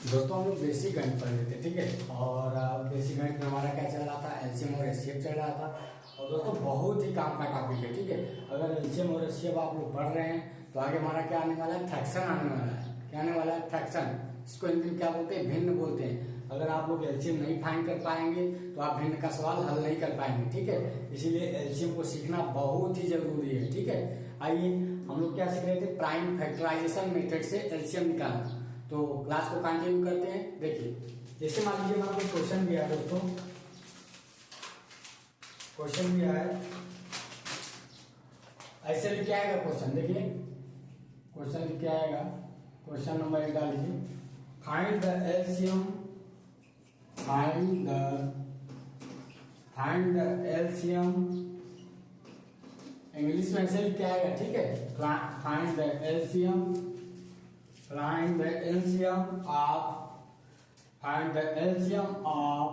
दोस्तों हम लोग बेसिक गणित पढ़ रहे थे, ठीक है। और बेसिक गणित में हमारा क्या चल रहा था, एलसीएम और एचसीएफ चल रहा था। और दोस्तों बहुत ही काम का टॉपिक है, ठीक है। अगर एलसीएम और एचसीएफ आप लोग पढ़ रहे हैं तो आगे हमारा क्या आने वाला है, फ्रैक्शन आने वाला है। क्या आने वाला है, फ्रैक्शन। इसको हिंदी में क्या बोलते हैं, भिन्न बोलते हैं। अगर आप लोग एलसीएम नहीं फाइंड कर पाएंगे तो आप भिन्न का सवाल हल नहीं कर पाएंगे, ठीक है। इसीलिए एलसीएम को सीखना बहुत ही जरूरी है, ठीक है। आइए हम लोग क्या सीख रहे थे, प्राइम फैक्टराइजेशन मेथड से एलसीएम निकालना। तो क्लास को कंटिन्यू करते हैं। देखिए जैसे मान लीजिए हमारा कोई क्वेश्चन दिया है दोस्तों, क्वेश्चन दिया है, ऐसे लिख के आएगा क्वेश्चन। देखिए क्वेश्चन लिख के आएगा, क्वेश्चन नंबर 1 डाल लीजिए, find the LCM, find the LCM. English में ऐसे लिख के आएगा, ठीक है। Find the LCM, find the LCM of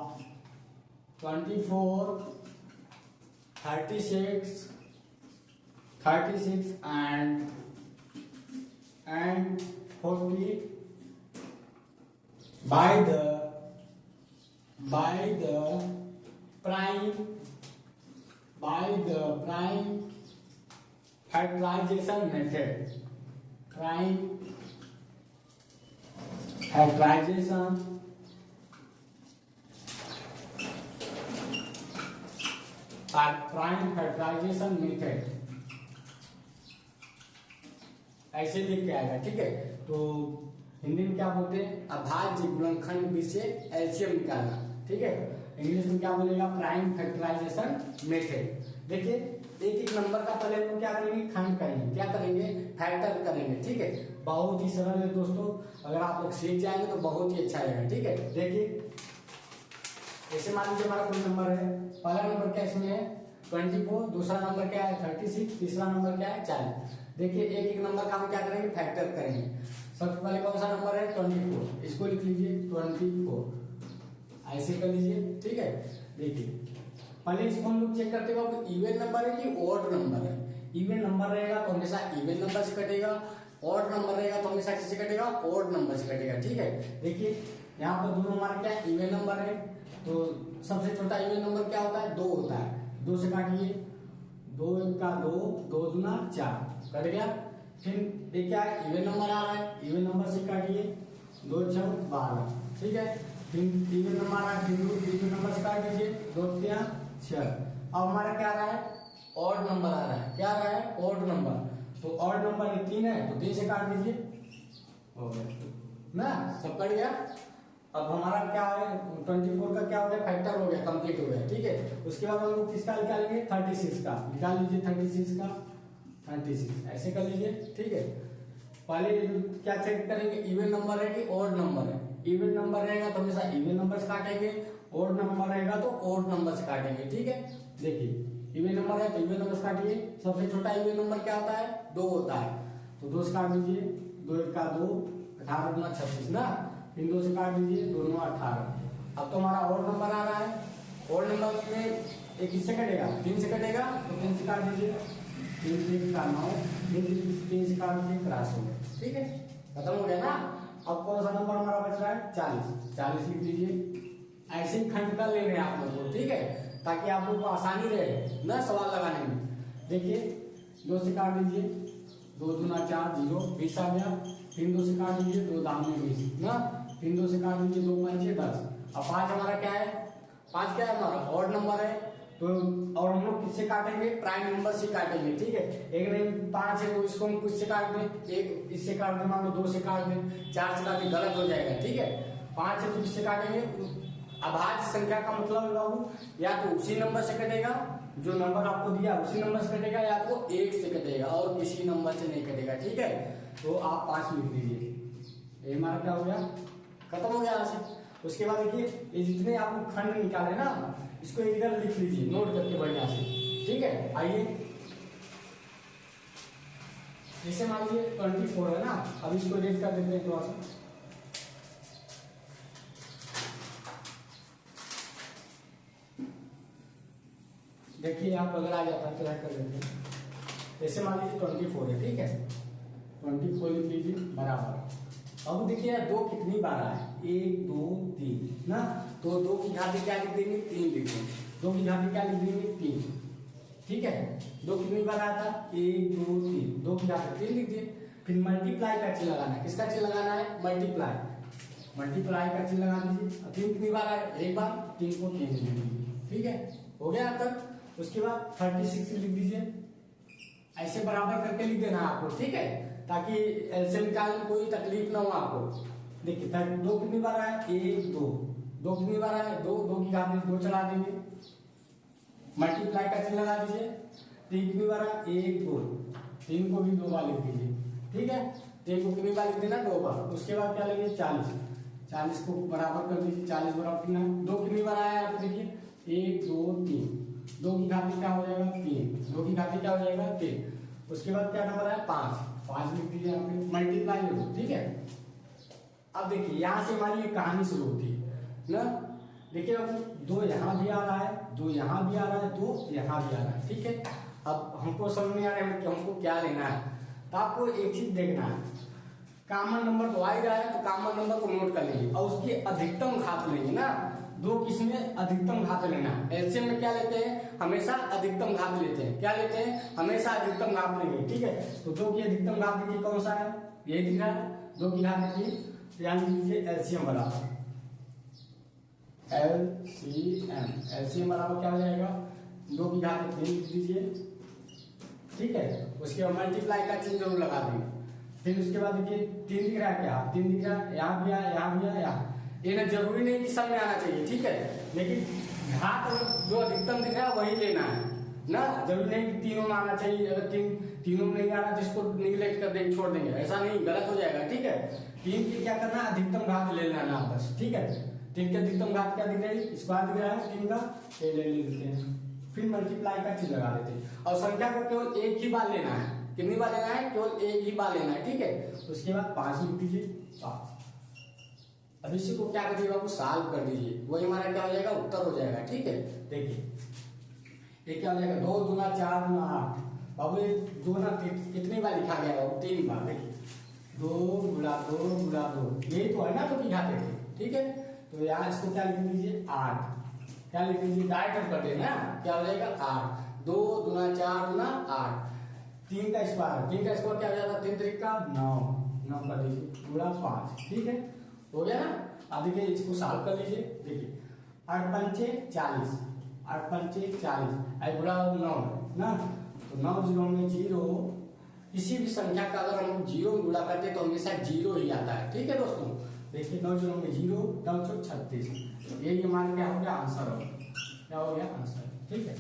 24, 36 and 40 by the prime factorization method. Prime factorization method, ऐसे लिख के आएगा, ठीक है। तो हिंदी में क्या बोलते हैं, अभाज्य गुणनखंड में से एलसीएम निकालना, ठीक है। इंग्लिश में क्या बोलेगा, प्राइम फैक्टराइजेशन मेथड। देखिए एक एक नंबर का पहले हम लोग क्या करेंगे, खंड करेंगे, क्या करेंगे, फैक्टर करेंगे, ठीक है। बहुत ही सरल है दोस्तों, अगर आप लोग सीख जाएंगे तो बहुत ही अच्छा रहेगा, ठीक है। देखिए जैसे मान लीजिए हमारा कोई नंबर है, पहला नंबर क्या इसमें है 24, दूसरा नंबर क्या है 36, तीसरा नंबर क्या है 40। देखिए एक एक नंबर का हम क्या करेंगे, फैक्टर करेंगे। सबसे पहले कौन सा नंबर है 24, इसको लिख लीजिए 24, ऐसे कर लीजिए, ठीक है। देखिए पहले इसको हम लोग चेक करते हैं इवन नंबर है कि ऑड नंबर है। इवन नंबर रहेगा तो हमेशा इवन नंबर से कटेगा, ऑड नंबर रहेगा तो हमेशा किससे कटेगा, ऑड नंबर से कटेगा, ठीक है। देखिए यहाँ पर दोनों हमारे क्या है, इवन नंबर है। तो सबसे छोटा इवन नंबर क्या होता है, 2 होता है। 2 से काटिए, 2 का 2, 2 दूना 4, कट गया। फिर ये क्या है, इवन नंबर आ रहा है, इवन नंबर से काटिए, 2 6 12, ठीक है। फिर इवन नंबर आ रहा है, इवन नंबर से काट दीजिए, 2 3 6। अब हमारा क्या आ रहा है, ऑड नंबर आ रहा है। क्या आ रहा है, ऑड नंबर। तो ऑड नंबर 3 है तो 3 से काट दीजिए, हो गया ना, सब कट गया। अब हमारा क्या है 24 का क्या हो गया, फैक्टर हो गया, कंप्लीट हो गया, ठीक है। उसके बाद हम लोग किसका निकालेंगे, 36 का निकाल लीजिए, 36 का 36 ऐसे कर लीजिए, ठीक है। पहले क्या चेक करेंगे, इवन नंबर है कि ऑड नंबर है। इवन नंबर रहेगा तो हमेशा इवन नंबर से काटेंगे, ऑड नंबर रहेगा तो ऑड नंबर से काटेंगे, ठीक है। देखिए इवन नंबर है तो इवन नंबर से काटिए। सबसे छोटा इवन नंबर क्या होता है, 2 होता है। तो 2 से काट दीजिए, 2 1 का 2, 18 दूना 36 ना। फिर 2 से काट दीजिए, 2 9 18। अब तो हमारा ऑड नंबर आ रहा है, ऑड नंबर में एक किससे कटेगा, 3 से कटेगा, तो 3 से काट दीजिए, 3 से का 9, 3 से काट दीजिए, क्रॉस हो गया, ठीक है, खत्म हो गया ना। अब कौन सा नंबर हमारा बच रहा है, 40 लिख लीजिए। ऐसे ही खंड कर ले रहे हैं आप लोग को, ठीक है, ताकि आप लोग को आसानी रहे ना सवाल लगाने में। देखिए 2 से काट दीजिए, 2 दूना 4 0, 20 आ गया। फिर 2 से काट दीजिए, 2 दाम में 20 ना। फिर 2 से काट दीजिए, 2 5 10। अब 5 हमारा क्या है, 5 क्या है हमारा, ऑड नंबर है। तो और हम लोग किससे काटेंगे, प्राइम नंबर से काटेंगे, ठीक है। एक नहीं 5 है तो इसको हम किससे काट दें, एक इससे काट दें, मान लो 2 से काट दें, 4 से काट दें, गलत हो जाएगा, ठीक है। 5 है तो किससे काटेंगे, अभाज्य संख्या का मतलब है बाबू, या तो उसी नंबर से कटेगा जो नंबर आपको दिया उसी नंबर से कटेगा, या तो 1 से कटेगा और किसी नंबर से नहीं कटेगा, ठीक है। तो आप 5 लिख दीजिए, ये हमारा क्या हो गया, खत्म हो गया यहाँ से। उसके बाद देखिए ये जितने आप लोग खंड निकाले ना, इसको इधर लिख लीजिए नोट करके बढ़िया से, ठीक है। आइए जैसे मान लीजिए 24 है ना, अब इसको रेट कर देते हैं थोड़ा सा। देखिए यहाँ पर अगर आ जाता है तो कर देते हैं। जैसे मान लीजिए 24 है, ठीक है, 24 लिख लीजिए बराबर अब देखिए दो कितनी बार आए, 1 2 3 ना, तो 2 की घात क्या लिख देंगे, 3 लिख देंगे, 2 की घात क्या लिख देंगे, 3। ठीक है, 2 कितनी बार आया था, 1 2 3, 2 की घात 3 लिख दिए। फिर मल्टीप्लाई का चिन्ह लगाना है, किसका चिन्ह लगाना है, मल्टीप्लाई, मल्टीप्लाई का चिन्ह लगा दीजिए। 3 कितनी बार आया, एक बार, 3 को 3 लिख दीजिए। ठीक है, हो गया अब तक। उसके बाद 36 लिख दीजिए, ऐसे बराबर करके लिख देना आपको। ठीक है, ताकि एलसीएम निकालने में कोई तकलीफ ना हो आपको। देखिए 2 कितनी बार आया, 1 2, 2 कितनी बार आया, 2, 2 की घात में 2 चढ़ा देंगे, मल्टीप्लाई का चिन्ह लगा दीजिए। 3 कितनी बार आया, 1 2, 3 को भी 2 बार लिख दीजिए। ठीक है, 3 को कितनी बार लिख देना, 2 बार। उसके बाद क्या लेंगे, 40, 40 को बराबर कर दीजिए, 40 बराबर कितना, 2 कितनी बार आया आप देखिए, 1 2 3, 2 की घात क्या हो जाएगा, 3, 2 की घात क्या हो जाएगा, 3। उसके बाद क्या नंबर है, 5, 5 लिख दीजिए यहाँ पे, मल्टीप्लाई लिखो। ठीक है, अब देखिए यहाँ से हमारी ये कहानी शुरू होती है ना। देखिए अब 2 यहाँ भी आ रहा है, 2 यहाँ भी आ रहा है, 2 यहाँ भी आ रहा है। ठीक है, अब हमको समझ नहीं आ रहा है कि हमको क्या लेना है, तो आपको एक चीज देखना है, कॉमन नंबर तो आ ही रहा है, तो कॉमन नंबर को नोट कर लेंगे और उसकी अधिकतम घात लेंगे ना। 2 किसमें अधिकतम घात लेना है, एलसीएम में क्या लेते हैं, हमेशा अधिकतम घात लेते हैं। क्या लेते हैं, हमेशा अधिकतम घात लेंगे। ठीक है, तो 2 की अधिकतम घात देखिए कौन सा है, ये दिख रहा है, 2 की घात देखिए, ध्यान दीजिए एलसीएम बराबर एलसीएम, एलसीएम बराबर क्या हो जाएगा, 2 की घात 3 लिख दीजिए। ठीक है, उसके बाद मल्टीप्लाई का चिन्ह जरूर लगा देंगे। फिर उसके बाद देखिए 3 दिख रहा है, क्या 3 दिख रहा है, यहाँ भी है, यहाँ भी है, यहाँ। ये ना जरूरी नहीं कि सब में आना चाहिए। ठीक है, लेकिन घात जो अधिकतम दिख रहा है वही लेना है ना, जरूरी नहीं कि तीनों में आना चाहिए। अगर तीनों में नहीं आ रहा जिसको निगलेक्ट कर देंगे, छोड़ देंगे, ऐसा नहीं, गलत हो जाएगा। ठीक है, 3 की क्या करना है, अधिकतम घात ले लेना बस। ठीक है, 3 की अधिकतम घात क्या दिख रही है, स्क्वायर दिख रहा है 3 का, ये ले लेते हैं। फिर मल्टीप्लाई का चिन्ह लगा देते हैं और संख्या को केवल एक ही बार लेना है। कितनी बार लेना है, केवल एक ही बार लेना है। ठीक है, उसके बाद 5 लिख दीजिए, 5। अब इसी को क्या करिए बाबू, सॉल्व कर दीजिए, वही हमारा क्या हो जाएगा, उत्तर हो जाएगा। ठीक है, देखिए ये क्या हो जाएगा, 2 दूना 4 दूना 8। बाबू ये 2 ना कितनी बार लिखा गया है, 3 बार। देखिए 2 गुणा 2 गुणा 2, यही तो है ना, तो की घात है। ठीक है, तो यहाँ इसको क्या लिख दीजिए, 8। क्या लिख दीजिए, डायरेक्ट कर देना, क्या हो जाएगा 8। 2 दूना 4 दूना 8, 3 का स्क्वायर, 3 का स्क्वायर क्या हो जाता है, 3 3 का 9, 9 कर दीजिए गुणा 5। ठीक है, हो गया ना। अब देखिए इसको सॉल्व कर लीजिए। देखिए 8 पंचे 40, 8 पंचे 40, आई गुणा 9 ना, तो 9 जीरो में 0। किसी भी संख्या का अगर हम 0 गुणा करते तो हमेशा 0 ही आता है। ठीक है दोस्तों, देखिए 9 जीरो में 0, 9 चौक 36, यही हमारा क्या हो गया, आंसर हो गया। क्या हो गया, आंसर। ठीक है,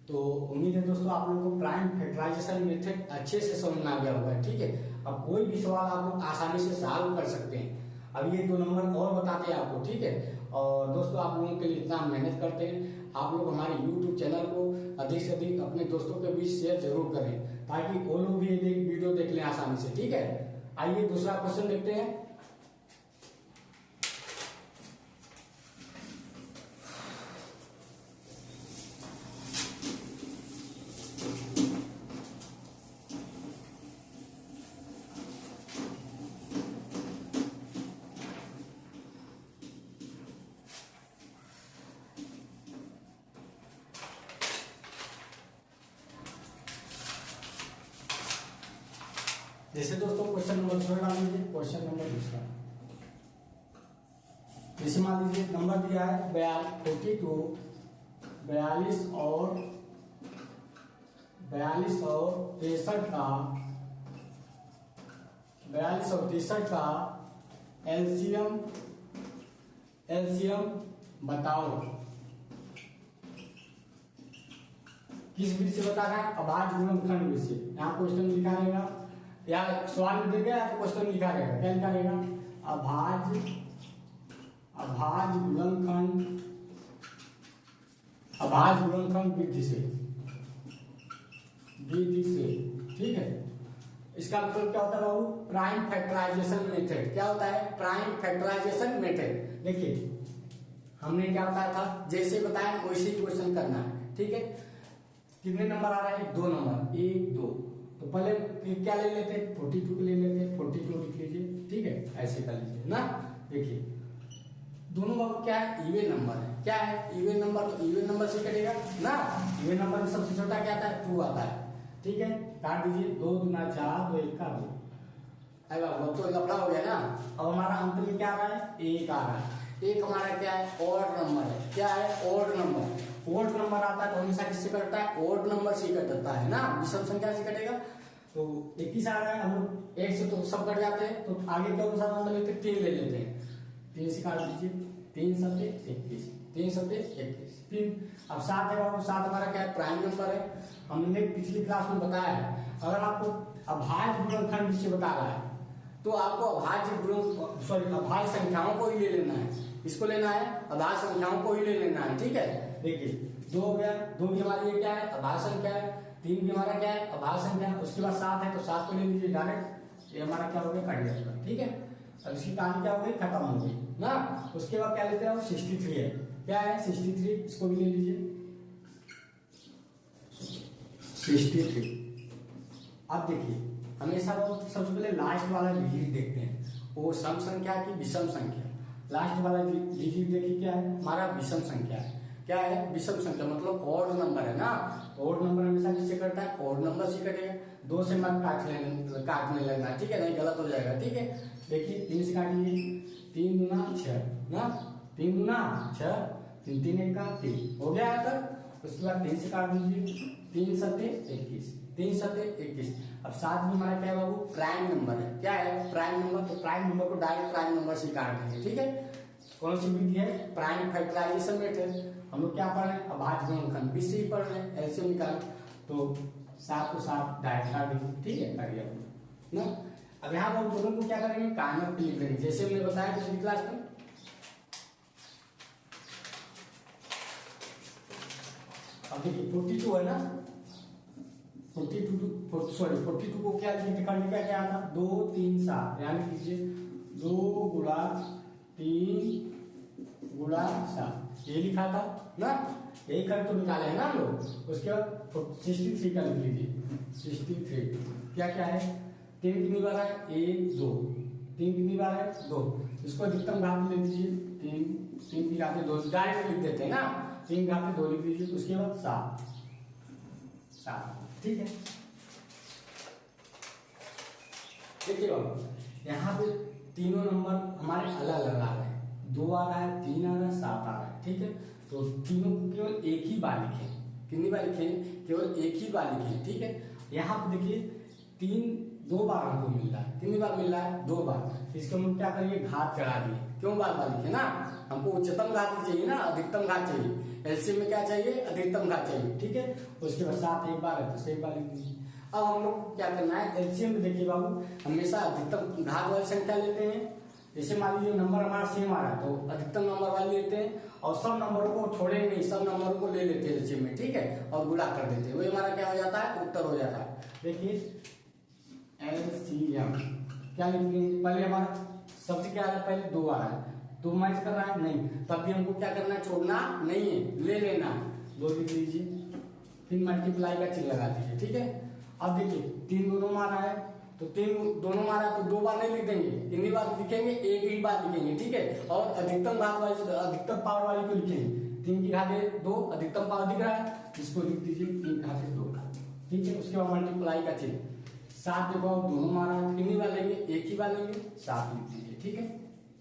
तो उम्मीद है दोस्तों आप लोगों को प्राइम फैक्टराइजेशन मेथड अच्छे से समझ में आ गया होगा। ठीक है, अब कोई भी सवाल आप लोग आसानी से सॉल्व कर सकते हैं। अब ये 2 नंबर और बताते हैं आपको। ठीक है, और दोस्तों आप लोगों के लिए इतना मेहनत करते हैं, आप लोग हमारे YouTube चैनल को अधिक से अधिक अपने दोस्तों के बीच शेयर जरूर करें, ताकि वो लोग भी वीडियो देख लें आसानी से। ठीक है, आइए दूसरा क्वेश्चन देखते हैं। जैसे दोस्तों क्वेश्चन नंबर दूसरा डाल लीजिए, क्वेश्चन नंबर दूसरा, जैसे मान लीजिए नंबर दिया है 42, 42 और 63 का, 42 और 63 का एलसीएम बताओ। किस विधि से बताना है, अभाज्य गुणनखंड विधि से। यहाँ क्वेश्चन लिखा रहेगा, या सवाल में देगा या तो क्वेश्चन लिखा रहेगा, क्या लिखा रहेगा, अभाज्य गुणनखंड विधि से। ठीक है, इसका मतलब क्या होता है बाबू, प्राइम फैक्टराइजेशन मेथड। क्या होता है, प्राइम फैक्टराइजेशन मेथड। देखिए हमने क्या बताया था, जैसे बताया वैसे ही क्वेश्चन करना है। ठीक है, कितने नंबर आ रहा है, 2 नंबर, 1 2, तो पहले क्या ले लेते हैं, 42 ले लेते हैं, 42 लिख लीजिए। ठीक है, ऐसे कर लीजिए ना। देखिए दोनों का क्या है, इवन नंबर है। क्या है, इवन नंबर, तो इवन नंबर से कटेगा ना। इवन नंबर में सबसे छोटा क्या आता है, 2 आता है। ठीक है, काट दीजिए, 2 दूना 4, 2 1 का 2। अरे वो तो लफड़ा हो गया ना। अब हमारा अंत में क्या आ रहा है, 1 आ रहा है। एक हमारा क्या है, ऑड नंबर है। क्या है, ऑड नंबर। ऑड नंबर आता है तो हमेशा किससे कटता है, ऑड नंबर से कटता है ना, विषम संख्या से कटेगा। तो 21 आ रहा है, हम लोग 1 से तो सब कट जाते हैं, तो आगे क्या सा नंबर लेते हैं, 3 ले लेते हैं। 3 से काट दीजिए, 3 सत्ते 21, 3 सत्ते 21, 3। अब 7 है बाबू, 7 हमारा क्या है, प्राइम नंबर है। हमने पिछली क्लास में बताया है, अगर आपको अभाज्य गुणनखंड से बता रहा है तो आपको अभाज्य संख्याओं को ही ले लेना है। इसको लेना है, अभाज्य संख्याओं को ही ले लेना है। ठीक है, देखिए 2 हो गया, 2 भी हमारी ये क्या है, अभाज्य संख्या है। 3 भी हमारा क्या है, अभाज्य संख्या है। उसके बाद 7 है तो 7 को ले लीजिए डायरेक्ट, ये हमारा क्या हो गया, कट गया। ठीक है, अब इसकी कहानी क्या हो गई, खत्म हो गई ना। उसके बाद क्या लेते हैं, 63 है। क्या है, 63, इसको भी ले लीजिए 63। अब देखिए हमेशा वो सबसे पहले लास्ट वाला डिजिट देखते हैं, वो सम संख्या की विषम संख्या। लास्ट वाला डिजिट देखिए क्या है, हमारा विषम संख्या है। क्या है, विषम संख्या मतलब ऑड नंबर है ना। ऑड नंबर हमेशा किससे कटता है, ऑड नंबर से कटेगा। 2 से मत काटने लगना, ठीक है, नहीं गलत हो जाएगा। ठीक है, देखिए 3 से काटिए, 3 दूना 6 ना, 3 दूना 6, 3 3 1 का 3 हो गया तक। उसके बाद 3 से काट दीजिए, 3 सत्ते 21, 3 सत्ते 21। अब 7 में हमारा क्या है बाबू, प्राइम नंबर है। क्या है, प्राइम नंबर, तो प्राइम नंबर को डायरेक्ट प्राइम नंबर से काट देंगे। ठीक है, कौन सी विधि है, प्राइम फैक्टराइजेशन मेथड। हम लोग क्या पढ़ रहे हैं, अभाज्य गुणनखंड भी से ही पढ़ रहे हैं, एलसीएम निकाल। तो 7 को 7 डायरेक्ट काट दीजिए। ठीक है, कर दिया ना। अब यहाँ हम दोनों को क्या करेंगे, कार्नर पे लिख देंगे, जैसे हमने बताया पिछली क्लास में। अब देखिए 42 है ना, 42 को क्या करने का क्या था, 2 3 7, यानी कीजिए 2 गुणा 3 गुणा 7, ये लिखा था ना। यही कर तो निकाले है ना हम लोग। उसके बाद 63 का लिख लीजिए, 63 क्या क्या है, 3 कितनी बार है, 1 2, 3 कितनी बार है, 2। इसको अधिकतम घात ले लीजिए, 3 की घात 2 डायरेक्ट लिख देते हैं ना, 3 घात 2 लिख लीजिए। उसके बाद 7। ठीक है, देखिए बाबू यहाँ पे तीनों नंबर हमारे अलग अलग आ रहे हैं, 2 आ रहा है, 3 आ रहा है, 7 आ रहा है। ठीक है, तो तीनों को केवल एक ही बार लिखें। कितनी बार लिखें, केवल एक ही बार लिखें। ठीक है, यहाँ पे देखिए 3 2 बार हमको मिल रहा है। कितनी बार मिल रहा है, 2 बार। इसको हम क्या करिए, घात चढ़ा दिए। क्यों बार बार लिखे ना, हमको उच्चतम घात ही चाहिए ना, अधिकतम घात चाहिए। एलसीएम में क्या चाहिए, अधिकतम घात चाहिए। ठीक है, उसके बाद 7 एक बार है तो 6 बार लिख दीजिए। अब हम लोग क्या करना है, एलसीएम में देखिए बाबू हमेशा अधिकतम घात वाली संख्या लेते हैं। जैसे मान लीजिए नंबर हमारा सेम आ रहा है तो अधिकतम नंबर वाली लेते हैं, और सब नंबरों को छोड़ेंगे नहीं, सब नंबरों को ले लेते हैं एलसीएम में। ठीक है, और गुणा कर देते हैं, वही हमारा क्या हो जाता है, उत्तर हो जाता है। देखिए एलसीएम क्या लिखेंगे, पहले हमारा सबसे क्या आ रहा है, पहले 2 आ रहा है, 2 मैच कर रहा है नहीं, तब भी हमको क्या करना है, छोड़ना नहीं है, ले लेना है। 2 लिख लीजिए, फिर मल्टीप्लाई का चिन्ह लगा दीजिए। ठीक है, अब देखिए 3 दोनों मारा है तो 3 दोनों मारा तो 2 बार नहीं लिख देंगे, कितनी बार लिखेंगे, एक ही बार लिखेंगे। ठीक है, और अधिकतम घात वाली, अधिकतम पावर वाली को लिखेंगे। 3 की घात 2, अधिकतम पावर दिख रहा है, इसको लिख दीजिए 3 की घात 2। ठीक है, उसके बाद मल्टीप्लाई का चिन्ह। 7 देखो दोनों मारा है, कितनी बार लेंगे, एक ही बार लेंगे, 7 लिख दीजिए। ठीक है,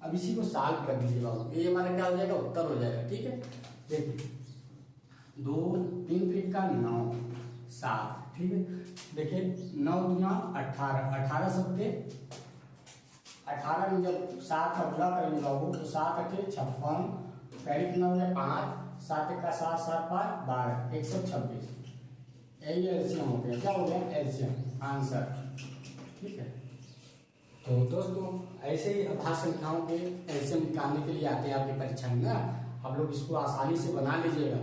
अब इसी को सॉल्व कर दीजिए बाबू, ये हमारा क्या हो जाएगा, उत्तर हो जाएगा। ठीक है, देखिए 2 3 3 का 9 7। ठीक है, देखिए 9 दूना 18, 18 सत्ते 18 में जब 7 का गुणा करेंगे बाबू तो 7 अठे 56, पहले कितना हो गया 5, 7 का 7 7 5 12, 126। यही एलसीएम हो गया, क्या हो गया, एलसीएम आंसर। ठीक है, तो दोस्तों ऐसे ही अभाज्य संख्याओं के एलसीएम निकालने के लिए आते हैं आपकी परीक्षा में ना। आप लोग इसको आसानी से बना लीजिएगा,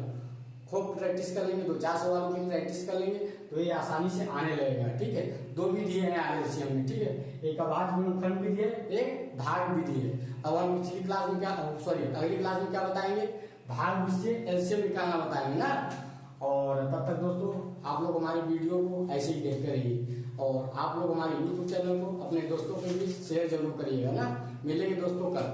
खूब प्रैक्टिस कर लेंगे, 2-4 सवालों की प्रैक्टिस कर लेंगे तो ये आसानी से आने लगेगा। ठीक है, 2 विधि है एलसीएम में। ठीक है, एक अभाज्य गुणनखंड विधि है, एक भाग विधि है। अब हम पिछली क्लास में क्या, अगली क्लास में क्या बताएंगे, भाग विधि से एलसीएम निकालना बताएंगे ना। और तब तक दोस्तों आप लोग हमारे वीडियो को ऐसे ही देखते रहिए। और आप लोग हमारे यूट्यूब चैनल को अपने दोस्तों के बीच शेयर जरूर करिएगा ना। मिलेंगे दोस्तों कल।